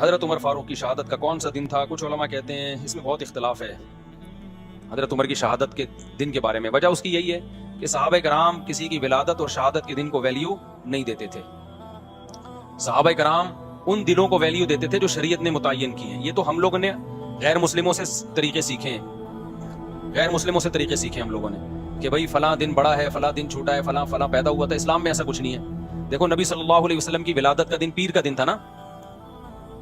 حضرت عمر فاروق کی شہادت کا کون سا دن تھا؟ کچھ علماء کہتے ہیں اس میں بہت اختلاف ہے حضرت عمر کی شہادت کے دن کے بارے میں۔ وجہ اس کی یہی ہے کہ صحابہ کرام کسی کی ولادت اور شہادت کے دن کو ویلیو نہیں دیتے تھے۔ صحابہ کرام ان دنوں کو ویلیو دیتے تھے جو شریعت نے متعین کی ہیں۔ یہ تو ہم لوگوں نے غیر مسلموں سے طریقے سیکھے ہیں، غیر مسلموں سے طریقے سیکھے ہم لوگوں نے کہ بھائی فلاں دن بڑا ہے، فلاں دن چھوٹا ہے، فلاں فلاں پیدا ہوا تھا۔ اسلام میں ایسا کچھ نہیں ہے۔ دیکھو نبی صلی اللہ علیہ وسلم کی ولادت کا دن پیر کا دن تھا نا،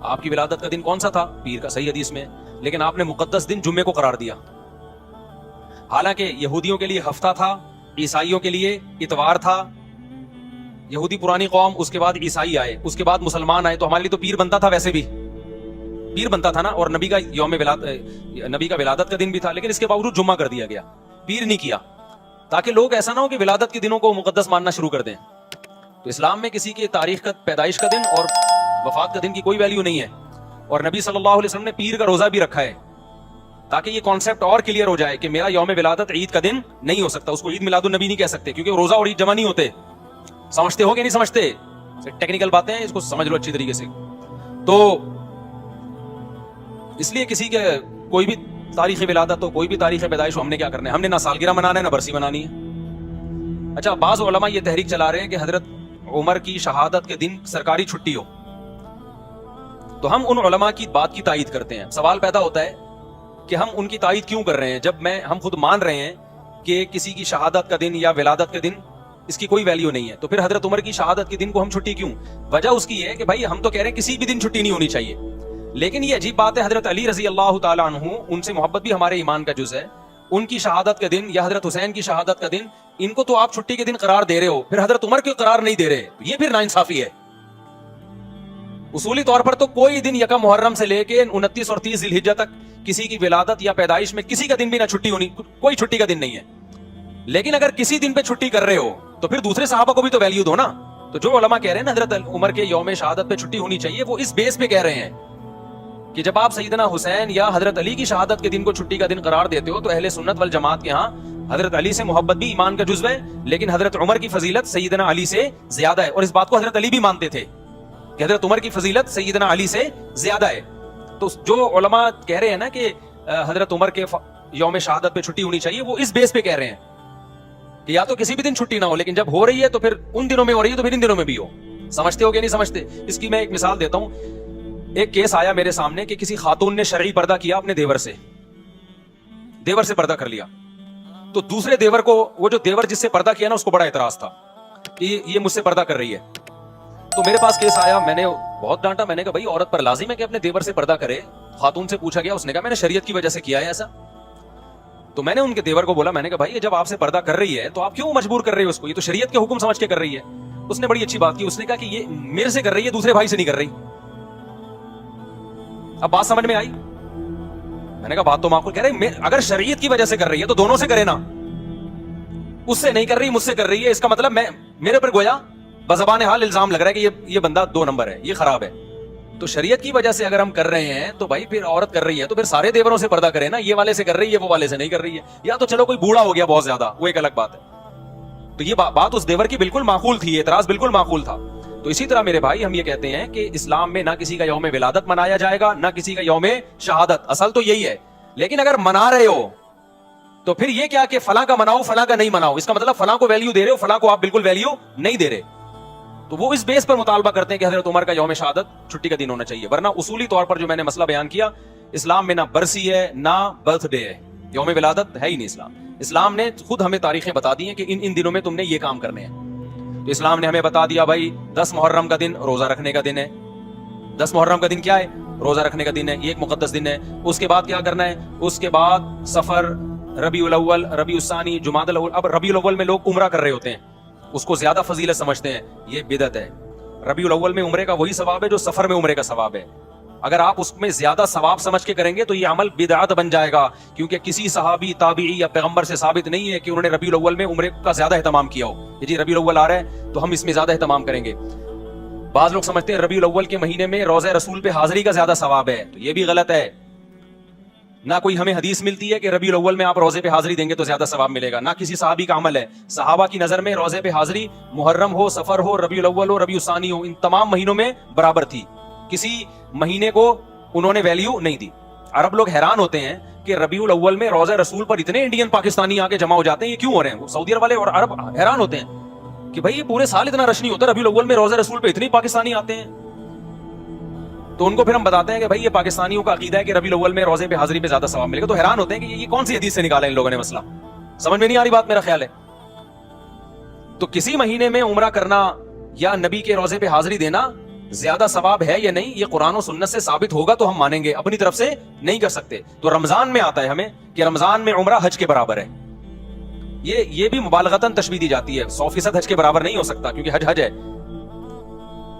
آپ کی ولادت کا دن کون سا تھا؟ پیر کا، صحیح حدیث میں، لیکن آپ نے مقدس دن جمعے کو قرار دیا۔ حالانکہ یہودیوں کے لیے ہفتہ تھا، عیسائیوں کے لیے اتوار تھا۔ یہودی پرانی قوم، اس کے بعد عیسائی آئے، اس کے بعد مسلمان آئے، تو ہمارے لیے تو پیر بنتا تھا، ویسے بھی پیر بنتا تھا نا، اور نبی کا یوم نبی کا ولادت کا دن بھی تھا، لیکن اس کے باوجود جمعہ کر دیا گیا، پیر نہیں کیا، تاکہ لوگ ایسا نہ ہو کہ ولادت کے دنوں کو مقدس ماننا شروع کر دیں۔ تو اسلام میں کسی کی تاریخ کا، پیدائش کا دن اور وفات کا دن کی کوئی ویلیو نہیں ہے، اور نبی صلی اللہ علیہ وسلم نے پیر کا روزہ بھی رکھا ہے تاکہ یہ کانسیپٹ اور کلیئر ہو جائے کہ میرا یوم ولادت عید کا دن نہیں ہو سکتا، اس کو عید میلاد النبی نہیں کہہ سکتے، کیونکہ روزہ اور عید جمع نہیں ہوتے۔ سمجھتے ہو کہ نہیں سمجھتے؟ ٹیکنیکل باتیں ہیں، اس کو سمجھ لو اچھی طریقے سے۔ تو اس لیے کسی کے کوئی بھی تاریخ ولادت ہو، کوئی بھی تاریخ پیدائش ہو، ہم نے کیا کرنا ہے؟ ہم نے نہ سالگرہ منانا ہے نہ برسی منانی ہے۔ اچھا، بعض علماء یہ تحریک چلا رہے ہیں کہ حضرت عمر کی شہادت کے دن سرکاری چھٹی ہو، تو ہم ان علماء کی بات کی تائید کرتے ہیں۔ سوال پیدا ہوتا ہے کہ ہم ان کی تائید کیوں کر رہے ہیں جب ہم خود مان رہے ہیں کہ کسی کی شہادت کا دن یا ولادت کے دن اس کی کوئی ویلیو نہیں ہے، تو پھر حضرت عمر کی شہادت کے دن کو ہم چھٹی کیوں؟ وجہ اس کی ہے کہ بھائی ہم تو کہہ رہے ہیں کسی بھی دن چھٹی نہیں ہونی چاہیے، لیکن یہ عجیب بات ہے، حضرت علی رضی اللہ تعالیٰ عنہ، ان سے محبت بھی ہمارے ایمان کا جز ہے، ان کی شہادت کا دن یا حضرت حسین کی شہادت کا دن، ان کو تو آپ چھٹی کے دن قرار دے رہے ہو، پھر حضرت عمر کو قرار نہیں دے رہے، یہ پھر ناانصافی ہے۔ اصولی طور پر تو کوئی دن یکم محرم سے لے کے 29 اور 30 ذی الحجہ تک کسی کی ولادت یا پیدائش میں کسی کا دن بھی نہ چھٹی ہونی، کوئی چھٹی کا دن نہیں ہے، لیکن اگر کسی دن پہ چھٹی کر رہے ہو تو پھر دوسرے صحابہ کو بھی تو ویلیو دو نا۔ تو جو علماء کہہ رہے ہیں نا حضرت عمر کے یوم شہادت پہ چھٹی ہونی چاہیے، وہ اس بیس پہ کہہ رہے ہیں کہ جب آپ سیدنا حسین یا حضرت علی کی شہادت کے دن کو چھٹی کا دن قرار دیتے ہو تو اہل سنت والجماعت کے ہاں حضرت علی سے محبت بھی ایمان کا جزو ہے، لیکن حضرت عمر کی فضیلت سیدنا علی سے زیادہ ہے، اور اس بات کو حضرت علی بھی مانتے تھے کہ حضرت عمر کی فضیلت سیدنا علی سے زیادہ ہے۔ تو جو علماء کہہ رہے ہیں نا کہ حضرت عمر کے یوم شہادت پہ چھٹی ہونی چاہیے، وہ اس بیس پہ کہہ رہے ہیں کہ یا تو کسی بھی دن چھٹی نہ ہو، لیکن جب ہو رہی ہے تو پھر ان دنوں میں ہو رہی ہے تو پھر ان دنوں میں بھی ہو۔ سمجھتے ہو کہ نہیں سمجھتے؟ اس کی میں ایک مثال دیتا ہوں۔ ایک کیس آیا میرے سامنے کہ کسی خاتون نے شرعی پردہ کیا اپنے دیور سے پردہ کر لیا، تو دوسرے دیور کو، وہ جو دیور جس سے پردہ کیا نا، اس کو بڑا اعتراض تھا کہ یہ مجھ سے پردہ کر رہی ہے۔ تو میرے پاس کیس آیا، میں نے بہت ڈانٹا، میں نے کہا بھائی عورت پر لازم ہے کہ اپنے دیور سے پردہ کرے۔ خاتون سے پوچھا گیا، اس نے کہا میں نے شریعت کی وجہ سے کیا ہے ایسا۔ تو میں نے ان کے دیور کو بولا، میں نے کہا بھائی جب آپ سے پردہ کر رہی ہے تو آپ کیوں مجبور کر رہے ہو اس کو؟ یہ تو شریعت کے حکم سمجھ کے کر رہی ہے۔ اس نے بڑی اچھی بات کی، اس نے کہا کہ یہ میرے سے کر رہی ہے، دوسرے بھائی سے نہیں کر رہی۔ اب بات سمجھ میں آئی؟ میں نے کہا بات تو معقول کہہ رہے، اگر شریعت کی وجہ سے کر رہی ہے تو دونوں سے کرے نا، اس سے نہیں کر رہی، مجھ سے کر رہی ہے، اس کا مطلب میرے پر گویا بزبان حال الزام لگ رہا ہے کہ یہ بندہ 2 نمبر ہے، یہ خراب ہے۔ تو شریعت کی وجہ سے اگر ہم کر رہے ہیں تو بھائی پھر عورت کر رہی ہے تو پھر سارے دیوروں سے پردہ کرے نا، یہ والے سے کر رہی ہے، وہ والے سے نہیں کر رہی ہے، یا تو چلو کوئی بوڑھا ہو گیا بہت زیادہ، وہ ایک الگ بات ہے۔ تو یہ بات اس دیور کی بالکل معقول تھی، اعتراض بالکل معقول تھا۔ تو اسی طرح میرے بھائی ہم یہ کہتے ہیں کہ اسلام میں نہ کسی کا یوم ولادت منایا جائے گا، نہ کسی کا یوم شہادت، اصل تو یہی ہے۔ لیکن اگر منا رہے ہو تو پھر یہ کیا کہ فلاں کا مناؤ فلاں کا نہیں مناؤ، اس کا مطلب فلاں کو ویلیو دے رہے ہو، فلاں کو آپ بالکل ویلیو نہیں دے رہے۔ تو وہ اس بیس پر مطالبہ کرتے ہیں کہ حضرت عمر کا یوم شہادت چھٹی کا دن ہونا چاہیے، ورنہ اصولی طور پر جو میں نے مسئلہ بیان کیا، اسلام میں نہ برسی ہے نہ برتھ ڈے ہے، یوم ولادت ہے ہی نہیں۔ اسلام نے خود ہمیں تاریخیں بتا دی ہیں کہ ان دنوں میں تم نے یہ کام کرنے ہیں۔ تو اسلام نے ہمیں بتا دیا بھائی 10 محرم کا دن روزہ رکھنے کا دن ہے، 10 محرم کا دن کیا ہے؟ روزہ رکھنے کا دن ہے، یہ ایک مقدس دن ہے۔ اس کے بعد کیا کرنا ہے؟ اس کے بعد سفر، ربیع الاول، ربیع الثانی، جمادی الاول۔ اب ربیع الاول میں لوگ عمرہ کر رہے ہوتے ہیں، اس کو زیادہ فضیلت سمجھتے ہیں، یہ بدعت ہے۔ ربیع الاول میں عمرے کا وہی ثواب ہے جو سفر میں عمرے کا ثواب ہے۔ اگر آپ اس میں زیادہ ثواب سمجھ کے کریں گے تو یہ عمل بدعت بن جائے گا، کیونکہ کسی صحابی، تابعی یا پیغمبر سے ثابت نہیں ہے کہ انہوں نے ربیع الاول میں عمرے کا زیادہ اہتمام کیا ہو کہ جی ربیع الاول آ رہا ہے تو ہم اس میں زیادہ اہتمام کریں گے۔ بعض لوگ سمجھتے ہیں ربیع الاول کے مہینے میں روضہ رسول پہ حاضری کا زیادہ ثواب ہے، تو یہ بھی غلط ہے۔ نہ کوئی ہمیں حدیث ملتی ہے کہ ربیع الاول میں آپ روزے پہ حاضری دیں گے تو زیادہ ثواب ملے گا، نہ کسی صحابی کا عمل ہے۔ صحابہ کی نظر میں روزے پہ حاضری محرم ہو، سفر ہو، ربیع الاول ہو، ربیع الثانی ہو، ان تمام مہینوں میں برابر تھی۔ किसी महीने को उन्होंने वैल्यू नहीं दी। अरब लोग हैरान होते हैं कि रबीउल अव्वल में रोज़ा रसूल पर इतने इंडियन पाकिस्तानी आके जमा हो जाते हैं, ये क्यों हो रहे हैं? सऊदी अरब वाले और अरब हैरान होते हैं कि भाई ये पूरे साल इतना रश नहीं होता, रबीउल अव्वल में रोज़ा रसूल पे इतने पाकिस्तानी आते हैं। तो उनको फिर हम बताते हैं कि भाई ये पाकिस्तानियों का अकीदा है कि रबीउल अव्वल में रोजे पे हाजिरी पे ज्यादा सवाब मिलेगा। तो हैरान होते हैं कि ये कौन सी हदीस से निकाला इन लोगों ने मसला, समझ में नहीं आ रही बात, मेरा ख्याल है। तो किसी महीने में उम्रा करना या नबी के रोजे पे हाजिरी देना ज्यादा सवाब है या नहीं, ये कुरान और सुन्नत से साबित होगा तो हम मानेंगे, अपनी तरफ से नहीं कर सकते। तो रमजान में आता है हमें कि रमजान में उम्रा हज के बराबर है, ये भी मुबालगतन तशबीह दी जाती है। 100% हज के बराबर नहीं हो सकता क्योंकि हज हज है,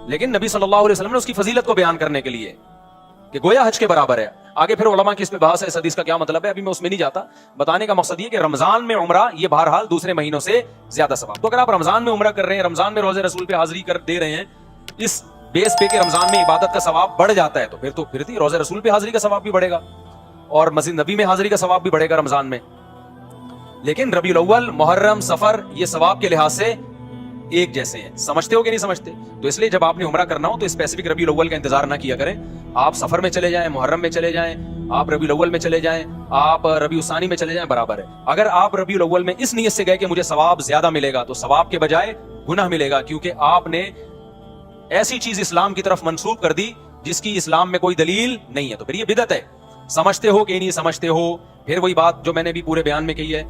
लेकिन नबी सल्लल्लाहु अलैहि वसल्लम ने उसकी फजीलत को बयान करने के लिए कि गोया हज के बराबर है। आगे फिर उलमा की इस पे बहस है, इस हदीस का क्या मतलब है, अभी मैं उसमें नहीं जाता। बताने का मकसद ये कि रमजान में उम्रा ये बहरहाल दूसरे महीनों से ज्यादा सवाब। तो अगर आप रमजान में उम्रा कर रहे हैं, रमजान में रोजे रसूल पे हाजिरी कर दे रहे हैं, इस बेस पे कि रमजान में इबादत का सवाब बढ़ जाता है, तो फिर रोजे रसूल पे हाजिरी का सवाब भी बढ़ेगा और मस्जिद नबी में हाजिरी का सवाब भी बढ़ेगा रमजान में। लेकिन रबीउल अव्वल, मुहर्रम, सफर ये सवाब के लिहाज से एक जैसे हैं। समझते हो कि नहीं समझते? तो इसलिए जब आपने उम्रा करना हो तो स्पेसिफिक रबीउल अव्वल का इंतजार ना किया करें। आप सफर में चले जाएं, मुहर्रम में चले जाएं, आप रबीउल अव्वल में चले जाएं, आप रबीउल सानी में चले जाएं, बराबर है। अगर आप रबीउल अव्वल में इस नियत से गए कि मुझे सवाब ज्यादा मिलेगा, तो सवाब के बजाय गुनाह मिलेगा, क्योंकि आपने ऐसी चीज इस्लाम की तरफ मंसूब कर दी जिसकी इस्लाम में कोई दलील नहीं है। तो फिर ये बिदअत है। समझते हो कि नहीं समझते हो? फिर वही बात जो मैंने भी पूरे बयान में कही है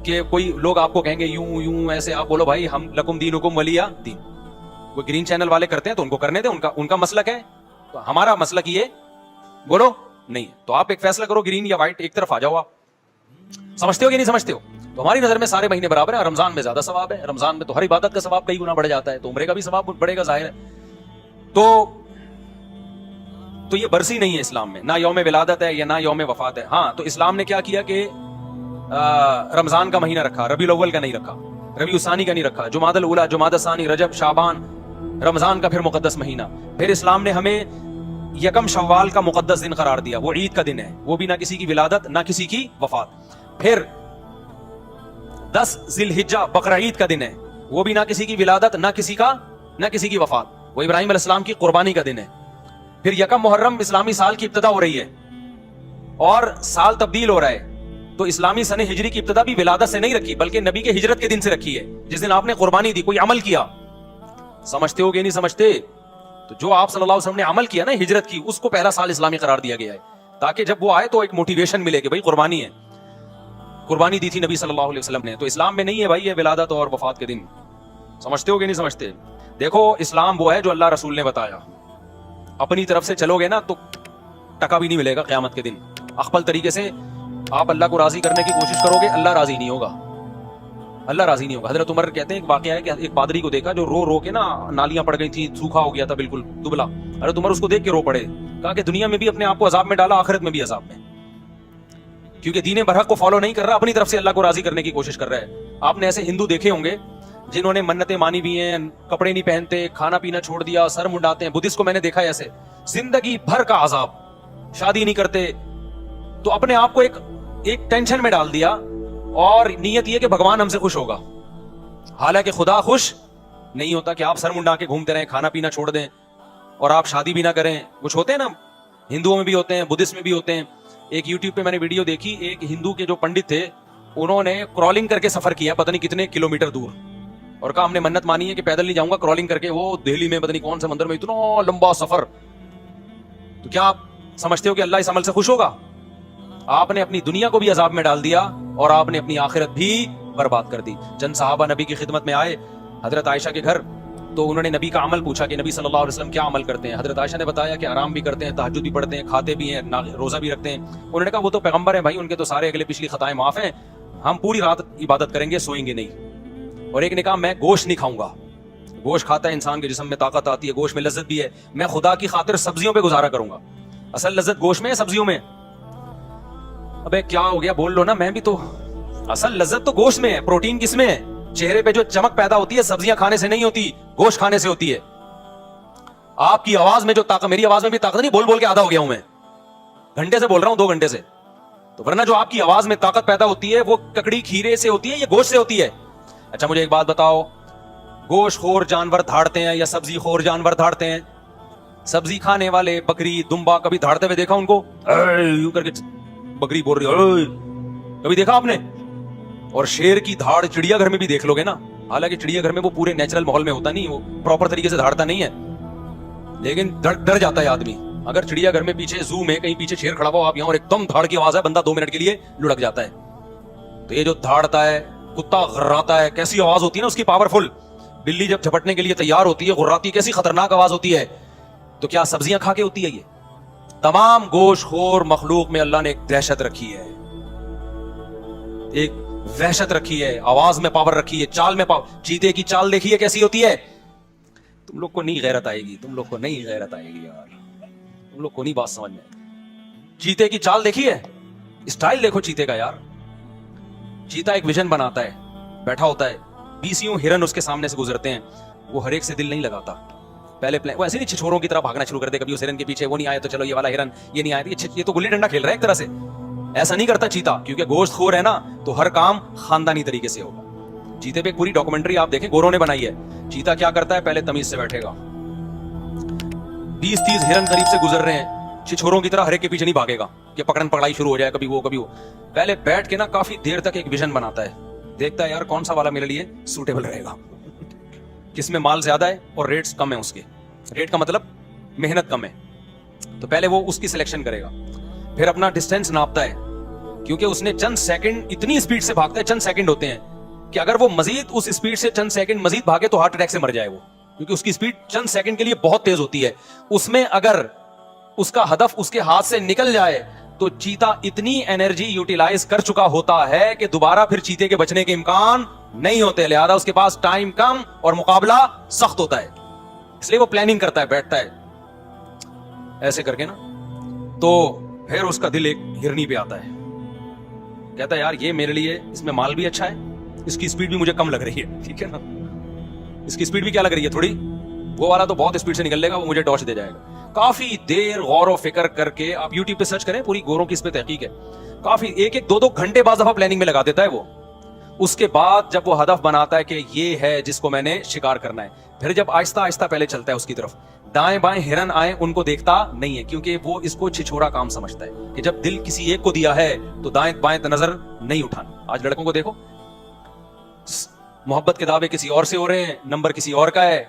कि कोई लोग आपको कहेंगे यूं यूं ऐसे, आप बोलो भाई हम लकुम दीनुकुम वलिया दीन। कोई ग्रीन चैनल वाले करते हैं तो उनको करने दे, उनका मसलक है, तो हमारा मसलक ये बोलो नहीं। तो आप एक फैसला करो, ग्रीन या व्हाइट, एक तरफ आ जाओ आप। समझते हो कि नहीं समझते हो? तो हमारी नजर में सारे महीने बराबर है। रमजान में ज्यादा सवाब है, रमजान में तो हर इबादत का सवाब कई गुना बढ़ जाता है, तो उम्रे का भी सवाब बढ़ेगा, जाहिर है। तो ये बरसी नहीं है इस्लाम में, ना यौम विलादत है या ना यौम वफात है। हाँ, तो इस्लाम ने क्या किया कि रमजान का महीना रखा, रबीउल अव्वल का नहीं रखा, रबीउल सानी का नहीं रखा, जुमादल उला, जुमादल सानी, रजब, शाबान, रमजान का फिर मुकद्दस महीना। फिर इस्लाम ने हमें यकम शव्वाल का मुकद्दस दिन करार दिया, वो ईद का दिन है, वो भी ना किसी की विलादत ना किसी की वफात। फिर 10 जिलहिज्जा बकरा ईद का दिन है, वो भी ना किसी की विलादत ना किसी की वफात, वो इब्राहिम अलैहिस्सलाम की कुर्बानी का दिन है। फिर यकम मुहर्रम इस्लामी साल की इब्तिदा हो रही है और साल तब्दील हो रहा है, तो इस्लामी सने हिजरी की इब्तिदा भी विलादत से नहीं रखी बल्कि नबी के हिजरत के दिन से रखी है, जिस दिन आपने कुर्बानी दी, कोई अमल किया। समझते हो कि नहीं समझते? तो जो आप सल्लल्लाहु अलैहि वसल्लम ने अमल किया ना हिजरत की, उसको पहला साल इस्लामी करार दिया गया है, ताकि जब वो आए तो एक मोटिवेशन मिले कि भाई कुर्बानी है, कुर्बानी दी थी नबी सल्लल्लाहु अलैहि वसल्लम ने। तो इस्लाम में नहीं है भाई ये विलादत और वफात के दिन। समझते हो कि नहीं समझते? देखो, इस्लाम वो है जो अल्लाह रसूल ने बताया, अपनी तरफ से चलोगे ना तो टका भी नहीं मिलेगा क़यामत के दिन। अखपल तरीके से आप अल्लाह को राजी करने की कोशिश करोगे, अल्लाह राजी नहीं होगा, अल्लाह राजी नहीं होगा। हजरत उमर कहते हैं, एक वाकया है कि एक पादरी को देखा जो रो रो के ना नालियां पड़ गई थी, सूखा हो गया था, बिल्कुल दुबला। हजरत उमर उसको देख के रो पड़े, कहा कि दुनिया में भी अपने आप को अजाब में डाला, आखिरत में भी अजाब में, क्योंकि दीन बरहक को फॉलो नहीं कर रहा, अपनी तरफ से अल्लाह को राजी करने की कोशिश कर रहा है। आपने ऐसे हिंदू देखे होंगे जिन्होंने मन्नतें मानी भी हैं, कपड़े नहीं पहनते, खाना पीना छोड़ दिया, सर मुंडाते हैं। बुद्धिस्ट को मैंने देखा है ऐसे, जिंदगी भर का अजाब, शादी नहीं करते, तो अपने आप को एक टेंशन में डाल दिया और नीयत ये कि भगवान हमसे खुश होगा। हालांकि खुदा खुश नहीं होता कि आप सर मुंडा के घूमते रहें, खाना पीना छोड़ दें और आप शादी भी ना करें। कुछ होते हैं ना, हिंदुओं में भी होते हैं, बुद्धिस्ट में भी होते हैं। एक यूट्यूब पे मैंने वीडियो देखी, एक हिंदू के जो पंडित थे उन्होंने क्रॉलिंग करके सफर किया पता नहीं कितने किलोमीटर दूर, और कहा हमने मन्नत मानी है कि पैदल नहीं जाऊंगा, क्रॉलिंग करके, वो दिल्ली में पता नहीं कौन से मंदिर में, इतना लंबा सफर। तो क्या आप समझते हो कि अल्लाह इस अमल से खुश होगा? आपने अपनी दुनिया को भी अजाब में डाल दिया और आपने अपनी आखिरत भी बर्बाद कर दी। चंद साहबा नबी की खिदमत में आए हजरत आयशा के घर, तो उन्होंने नबी का अमल पूछा कि नबी सल्लल्लाहु अलैहि वसल्लम क्या अमल करते हैं। हजरत आयशा ने बताया कि आराम भी करते हैं, तहज्जुद भी पढ़ते हैं, खाते भी हैं, रोजा भी रखते हैं। उन्होंने कहा वो तो पैगंबर है भाई, उनके तो सारे अगले पिछली खताएं माफ हैं, हम पूरी रात इबादत करेंगे, सोएंगे नहीं। और एक ने कहा मैं गोश्त नहीं खाऊंगा, गोश्त खाता है इंसान के जिस्म में ताकत आती है, गोश्त में लज्जत भी है, मैं खुदा की खातिर सब्जियों पे गुजारा करूंगा। असल लज्जत गोश्त में है सब्जियों में? अबे क्या हो गया, बोल लो ना। मैं भी तो, असल लज्जत तो गोश्त में है, प्रोटीन किस में है? चेहरे पे जो चमक पैदा होती है सब्जियां खाने से नहीं होती, गोश्त खाने से होती है। आपकी आवाज में जो ताकत, मेरी आवाज में भी ताकत नहीं, बोल बोल के आधा हो गया हूं मैं, घंटे से बोल रहा हूं, 2 घंटे से। तो वरना जो आपकी आवाज में ताकत पैदा होती है वो ककड़ी खीरे से होती है, ये गोश्त से होती है। अच्छा मुझे एक बात बताओ, गोश्त खोर जानवर धाड़ते हैं या सब्जी खोर जानवर धाड़ते हैं? सब्जी खाने वाले बकरी दुम्बा कभी धाड़ते हुए देखा उनको? यूं करके बकरी बोल रही है, कभी देखा आपने? और शेर की धाड़ चिड़ियाघर में भी देख लोगे ना, हालांकि चिड़ियाघर में वो पूरे नेचुरल माहौल में होता नहीं, वो प्रॉपर तरीके से धाड़ता नहीं है, लेकिन डर जाता है आदमी। अगर चिड़ियाघर में पीछे जू में कहीं पीछे शेर खड़ा हो, आप यहाँ और एकदम धाड़ की आवाज है, बंदा 2 मिनट के लिए लुढ़क जाता है। तो ये जो धाड़ता है, कुत्ता घर्राता है, कैसी आवाज होती है ना उसकी, पावरफुल। बिल्ली जब झपटने के लिए तैयार होती है, गुर्राती, कैसी खतरनाक आवाज होती है। तो क्या सब्जियां खा के होती है ये? तमाम गोश्तखोर मखलूक में अल्लाह ने एक दहशत रखी है, एक वहशत रखी है, आवाज में पावर रखी है, चाल में पावर। चीते की चाल देखिए कैसी होती है। तुम लोग को नहीं गैरत आएगी, तुम लोग को नहीं गैरत आएगी यार, तुम लोग को नहीं बात समझ में। चीते की चाल देखिए, स्टाइल देखो चीते का यार। चीता एक विजन बनाता है, बैठा होता है, 20 हिरन उसके सामने से गुजरते हैं, वो हर एक से दिल नहीं लगाता। पहले प्लान वो ऐसे नहीं छिछोरों की तरह भागना शुरू कर दे, कभी उस हिरन के पीछे, वो नहीं आया तो चलो ये वाला हिरन, ये नहीं आया ये तो गुल्ली डंडा खेल रहा है एक तरह से। ऐसा नहीं करता चीता, क्योंकि गोश्तखोर है ना, तो हर काम खानदानी तरीके से होगा। चीते पे एक पूरी डॉक्यूमेंट्री आप देखें, गोरों ने बनाई है। चीता क्या करता है, पहले तमीज से बैठेगा, 20-30 हिरन करीब से गुजर रहे हैं, छिछोरों की तरह हर एक के पीछे नहीं भागेगा कि पकड़न पकड़ाई शुरू हो जाए, कभी वो कभी वो। पहले बैठ के ना काफी देर तक एक विजन बनाता है, देखता है यार कौन सा वाला मेरे लिए सूटेबल रहेगा, किसमें माल ज्यादा है और रेट्स कम है उसके। रेट का मतलब मेहनत कम है, तो पहले वो उसकी सिलेक्शन करेगा। फिर अपना डिस्टेंस नापता है, क्योंकि उसने चंद सेकंड इतनी स्पीड से भागता है, चंद सेकंड होते हैं कि अगर वो मजीद उस स्पीड से चंद सेकंड मजीद भागे तो हार्ट अटैक से मर जाए वो, क्योंकि उसकी स्पीड चंद सेकंड के लिए बहुत तेज होती है। उसमें अगर उसका हदफ उसके हाथ से निकल जाए तो चीता इतनी एनर्जी यूटिलाइज कर चुका होता है कि दोबारा फिर चीते के बचने के इम्कान नहीं होते, लिहाजा उसके पास टाइम कम और मुकाबला सख्त होता है। इसलिए वो प्लानिंग करता है, बैठता है ऐसे करके ना, तो फिर उसका दिल एक हिरनी पे आता है, कहता है यार ये मेरे लिए, इसमें माल भी अच्छा है, इसकी स्पीड भी मुझे कम लग रही है, ठीक है ना, इसकी स्पीड भी क्या लग रही है थोड़ी, वो वाला तो बहुत स्पीड से निकल लेगा, वो मुझे डॉच दे जाएगा। काफी देर गौर व फिक्र करके, आप यूट्यूब पे सर्च करें, पूरी गोरों की इस पे तहकीक है, काफी 1-1, 2-2 घंटे बाद दफा प्लानिंग में लगा देता है वो। उसके बाद जब वो हदफ बनाता है कि ये है जिसको मैंने शिकार करना है, फिर जब आहिस्ता आहिस्ता पहले चलता है उसकी तरफ, दाएं बाएं हिरन आए उनको देखता नहीं है, क्योंकि वो इसको छिछोरा काम समझता है कि जब दिल किसी एक को दिया है तो दाएं बाएं नजर नहीं उठाना। आज लड़कों को देखो, मोहब्बत के दावे किसी और से हो रहे हैं, नंबर किसी और का है,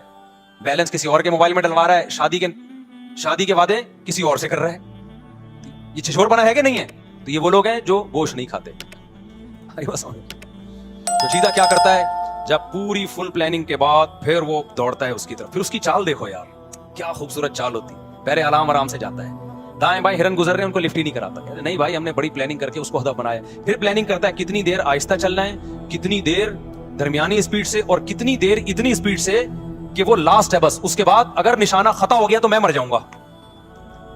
बैलेंस किसी और के मोबाइल में डलवा रहा है, शादी के वादे किसी और से कर रहा है। ये छिछोर बना है कि नहीं है? तो ये वो लोग हैं जो गोश्त नहीं खाते। तो चीता क्या करता है, जब पूरी फुल प्लानिंग के बाद फिर वो दौड़ता है उसकी तरफ। फिर उसकी चाल देखो यार, क्या खूबसूरत चाल होती है। पहले आराम से जाता है, दाएं बाएं हिरन गुजर रहे हैं, उनको लिफ्ट ही नहीं कराता, कहते नहीं भाई हमने बड़ी प्लानिंग करके उसको हदफ बनाया। फिर प्लानिंग करता है कितनी देर आहिस्ता चलना है, कितनी देर दरमियानी स्पीड से, और कितनी देर इतनी स्पीड से कि वो लास्ट है बस, उसके बाद अगर निशाना खता हो गया तो मैं मर जाऊंगा।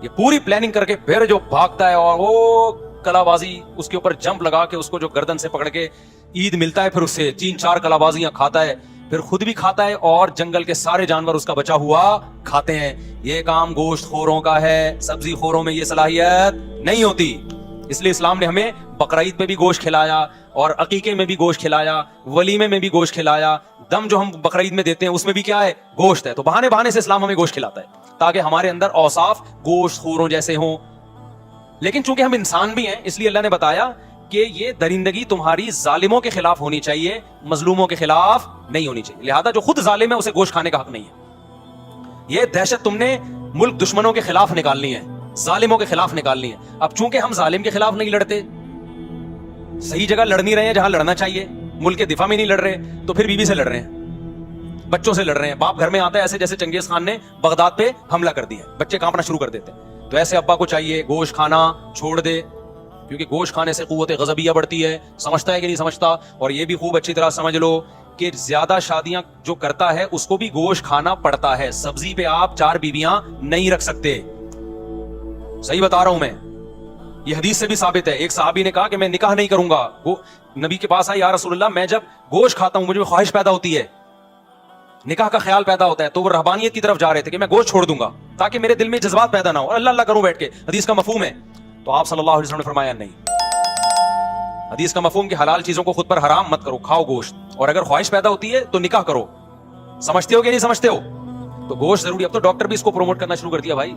ये पूरी प्लानिंग करके फिर जो भागता है और वो कलाबाजी, उसके ऊपर जंप लगा के उसको जो गर्दन से पकड़ के ईद मिलता है, फिर उससे 3-4 कलाबाजियां खाता है, फिर खुद भी खाता है और जंगल के सारे जानवर उसका बचा हुआ खाते हैं। ये काम गोश्त खोरों का है, सब्जी खोरों में ये सलाहियत नहीं होती। इसलिए इस्लाम ने हमें बकरीद पे भी गोश्त खिलाया और अकीके में भी गोश्त खिलाया, वलीमे में भी गोश्त खिलाया, दम जो हम बकरीद में देते हैं उसमें भी क्या है, गोश्त है। तो बहाने बहाने से इस्लाम हमें गोश्त खिलाता है ताकि हमारे अंदर औसाफ गोश्त खोरों जैसे हों। लेकिन चूंकि हम इंसान भी हैं, इसलिए अल्लाह ने बताया कि ये दरिंदगी तुम्हारी जालिमों के खिलाफ होनी चाहिए, मजलूमों के खिलाफ नहीं होनी चाहिए। लिहाजा जो खुद जालिम है उसे गोश्त खाने का हक नहीं है। ये दहशत तुमने मुल्क दुश्मनों के खिलाफ निकालनी है, जालिमों के खिलाफ निकालनी है। अब चूंकि हम जालिम के खिलाफ नहीं लड़ते, सही जगह लड़ नहीं रहे हैं जहां लड़ना चाहिए, मुल्क के दिफा में नहीं लड़ रहे, तो फिर बीवी से लड़ रहे हैं, बच्चों से लड़ रहे हैं। बाप घर में आता है ऐसे जैसे चंगेज खान ने बगदाद पे हमला कर दिया, बच्चे कांपना शुरू कर देते हैं। तो ऐसे अब्बा को चाहिए गोश्त खाना छोड़ दे, क्योंकि गोश्त खाने से कुव्वत गज़बिया बढ़ती है। समझता है कि नहीं समझता? और ये भी खूब अच्छी तरह समझ लो कि ज्यादा शादियां जो करता है उसको भी गोश्त खाना पड़ता है। सब्जी पे आप 4 बीवियां नहीं रख सकते, सही बता रहा हूं मैं, ये हदीस से भी साबित है। एक साहबी ने कहा कि मैं निकाह नहीं करूंगा, वो नबी के पास आया, या रसूलल्लाह मैं जब गोश्त खाता हूं मुझे ख्वाहिश पैदा होती है, निकाह का ख्याल पैदा होता है। तो वो रहबानियत की तरफ जा रहे थे कि मैं गोश्त छोड़ दूंगा ताकि मेरे दिल में जज्बात पैदा ना हो और अल्लाह अल्लाह करूं बैठ के। हदीस का मफहूम है। तो आप सल्लल्लाहु अलैहि वसल्लम ने फरमाया नहीं, हदीस का मफहूम कि हलाल चीजों को खुद पर हराम मत करो, खाओ गोश्त, और अगर ख्वाहिश पैदा होती है तो निकाह करो। समझते हो कि नहीं समझते हो? तो गोश्त जरूरी, अब तो डॉक्टर भी इसको प्रोमोट करना शुरू कर दिया भाई।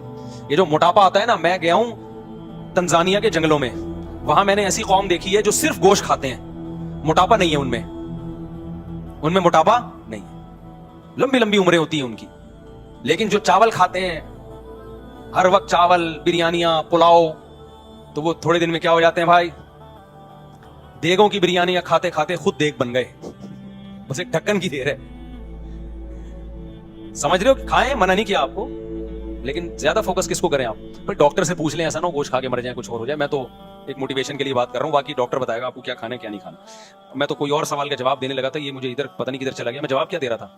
ये जो मोटापा आता है ना, मैं गया हूं तंजानिया के जंगलों में, वहां मैंने ऐसी कौम देखी है जो सिर्फ गोश्त खाते हैं, मोटापा नहीं है उनमें मोटापा नहीं है, लंबी लंबी उम्रें होती हैं उनकी। लेकिन जो चावल खाते हैं हर वक्त, चावल, बिरयानियां, पुलाव, तो वो थोड़े दिन में क्या हो जाते हैं भाई, देगों की बिरयानियां खाते खाते खुद देग बन गए, बस एक ढक्कन की देर है। समझ रहे हो? खाएं, मना नहीं किया आपको, लेकिन ज्यादा फोकस किसको करें आप? पर डॉक्टर से पूछ लें, ऐसा ना हो गोश्त खा के मर जाए, कुछ और हो जाए। मैं तो एक मोटिवेशन के लिए बात कर रहा हूं, बाकी डॉक्टर बताएगा आपको क्या खाना है क्या नहीं खाना। मैं तो कोई और सवाल का जवाब देने लगा था, ये मुझे इधर पता नहीं किधर चला गया। मैं जवाब क्या दे रहा था?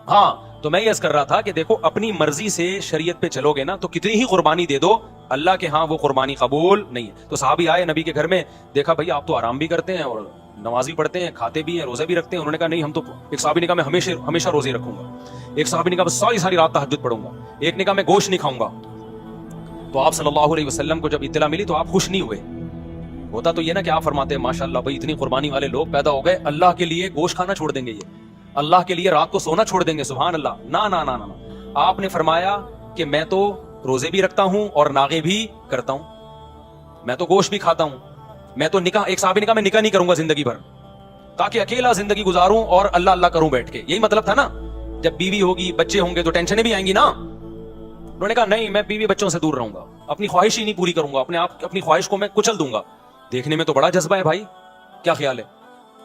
हाँ, तो मैं ये कर रहा था कि देखो, अपनी मर्जी से शरीयत पे चलोगे ना तो कितनी ही कुर्बानी दे दो, अल्लाह के हाँ वो कुर्बानी कबूल नहीं है। तो साहबी आए नबी के घर में, देखा भाई आप तो आराम भी करते हैं और नमाज भी पढ़ते हैं, खाते भी हैं, रोजे भी रखते हैं। उन्होंने कहा नहीं, हम तो, एक साहबी ने कहा मैं हमेशा रोजे रखूंगा, एक साहबी ने कहा सारी रात तहज्जुद पढ़ूंगा, एक ने कहा मैं गोश्त नहीं खाऊंगा। तो आप सल्लल्लाहु अलैहि वसल्लम को जब इत्तला मिली तो आप खुश नहीं हुए। होता तो ये ना कि आप फरमाते हैं माशाअल्लाह भाई इतनी कुर्बानी वाले लोग पैदा हो गए, अल्लाह के लिए गोश्त खाना छोड़ देंगे, ये अल्लाह के लिए रात को सोना छोड़ देंगे, सुभान अल्लाह। ना ना ना ना, आपने फरमाया कि मैं तो रोजे भी रखता हूं और नागे भी करता हूं, मैं तो गोश्त भी खाता हूं, मैं तो निकाह, एक साहबी ने कहा मैं निकाह नहीं करूंगा जिंदगी भर, ताकि अकेला जिंदगी गुजारूं और अल्लाह अल्लाह करूं बैठ के। यही मतलब था ना, जब बीवी होगी बच्चे होंगे तो टेंशनें भी आएंगी ना। उन्होंने कहा नहीं, मैं बीवी बच्चों से दूर रहूंगा, अपनी ख्वाहिश ही नहीं पूरी करूंगा, अपनी ख्वाहिश को मैं कुचल दूंगा। देखने में तो बड़ा जज्बा है भाई, क्या ख्याल है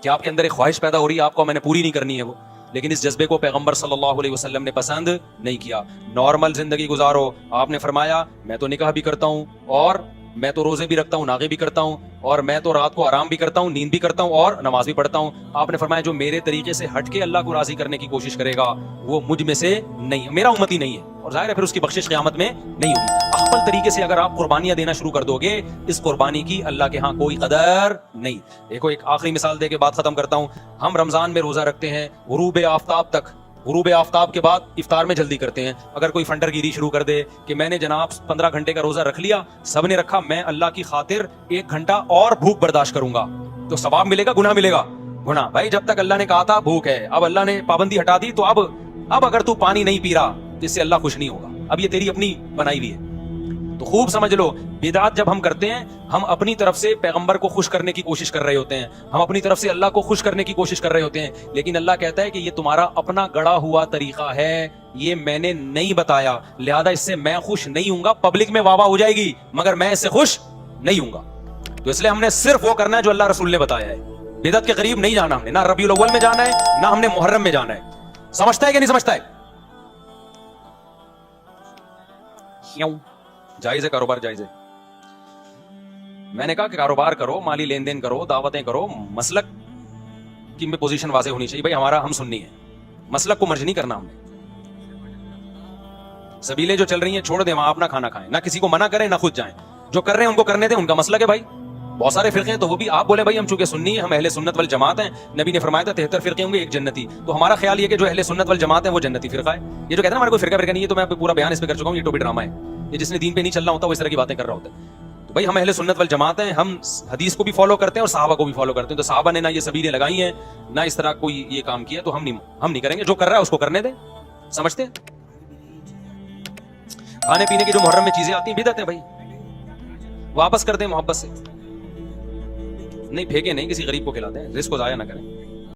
कि आपके अंदर एक ख्वाहिश पैदा हो रही है, आपको मैंने पूरी नहीं करनी है वो, लेकिन इस जज्बे को पैगंबर सल्लल्लाहु अलैहि वसल्लम ने पसंद नहीं किया। नॉर्मल जिंदगी गुजारो, आपने फरमाया मैं तो निकाह भी करता हूं और मैं तो रोजे भी रखता हूं, नागे भी करता हूं, और मैं तो रात को आराम भी करता हूं, नींद भी करता हूं और नमाज भी पढ़ता हूं। आपने फरमाया जो मेरे तरीके से हट के अल्लाह को राजी करने की कोशिश करेगा वो मुझ में से नहीं है, मेरा उम्मती नहीं है, और जाहिर है फिर उसकी बख्शिश क़यामत में नहीं होगी। अक्मल तरीके से अगर आप कुर्बानियां देना शुरू कर दोगे, इस कुर्बानी की अल्लाह के यहाँ कोई कदर नहीं। देखो एक आखिरी मिसाल दे के बात खत्म करता हूं। हम रमजान में रोजा रखते हैं गुरूब आफ्ताब तक, गुरूब आफ्ताब के बाद इफ्तार में जल्दी करते हैं। अगर कोई फंडरगिरी शुरू कर दे कि मैंने जनाब 15 घंटे का रोजा रख लिया, सब ने रखा, मैं अल्लाह की खातिर 1 घंटा और भूख बर्दाश्त करूंगा, तो सवाब मिलेगा गुनाह मिलेगा? गुनाह। भाई जब तक अल्लाह ने कहा था भूख है, अब अल्लाह ने पाबंदी हटा दी, तो अब अगर तू पानी नहीं पी रहा तो इससे अल्लाह खुश नहीं होगा, अब ये तेरी अपनी बनाई हुई है। तो खूब समझ लो, बिदअत जब हम करते हैं, हम अपनी तरफ से पैगंबर को खुश करने की कोशिश कर रहे होते हैं, हम अपनी तरफ से अल्लाह को खुश करने की कोशिश कर रहे होते हैं, लेकिन अल्लाह कहता है कि ये तुम्हारा अपना गढ़ा हुआ तरीका है, ये मैंने नहीं बताया, लिहाजा इससे मैं खुश नहीं हूंगा। पब्लिक में वाह वाह हो जाएगी मगर मैं इससे खुश नहीं हूंगा। तो इसलिए हमने सिर्फ वो करना है जो अल्लाह रसूल ने बताया है। बिदअत के करीब नहीं जाना हमने, ना रबीउल अव्वल में जाना है, ना हमने मुहर्रम में जाना है। समझता है कि नहीं समझता है? जायज है कारोबार, जायज है। मैंने कहा कि कारोबार करो, माली लेन देन करो, दावतें करो, मसलक की में पोजीशन वाज़ेह होनी चाहिए। भाई हमारा हम सुन्नी है, मसलक को मर्ज नहीं करना हमने। सबीलें जो चल रही हैं छोड़ दें, वहां अपना खाना खाएं, ना किसी को मना करें ना खुद जाएं। जो कर रहे हैं उनको करने दें, उनका मसलक है भाई। बहुत सारे फिरके हैं तो वो भी आप बोले भाई हम चूंकि सुन्नी है, हम अहले सुन्नत वल जमात हैं, नबी ने फरमाया था 73 फिरके होंगे एक जन्नती। तो हमारा ख्याल ये कि जो अहले सुन्नत वल जमात है वो जन्नती फिरका है। ये जो कहते हैं हमारा कोई फिरका नहीं है, तो मैं पूरा बयान इस पे कर चुका हूं, ये टोपी ड्रामा है। ये जिसने दीन पे नहीं चलना होता वो इस तरह की बातें कर रहा होता है। तो भाई हम अहले सुन्नत वल जमात हैं, हम हदीस को भी फॉलो करते हैं और सहाबा को भी फॉलो करते हैं। तो सहाबा ने ना ये सबीलें लगाई हैं, ना इस तरह कोई ये काम किया, तो हम नहीं करेंगे। जो कर रहा है उसको करने दें। समझते हैं? खाने पीने की जो मुहर्रम में चीजें आती हैं बिदअत है भाई, वापस कर दें मोहब्बत से, नहीं फेंके नहीं, किसी गरीब को खिलाते हैं, रिस्क को जाया ना करें।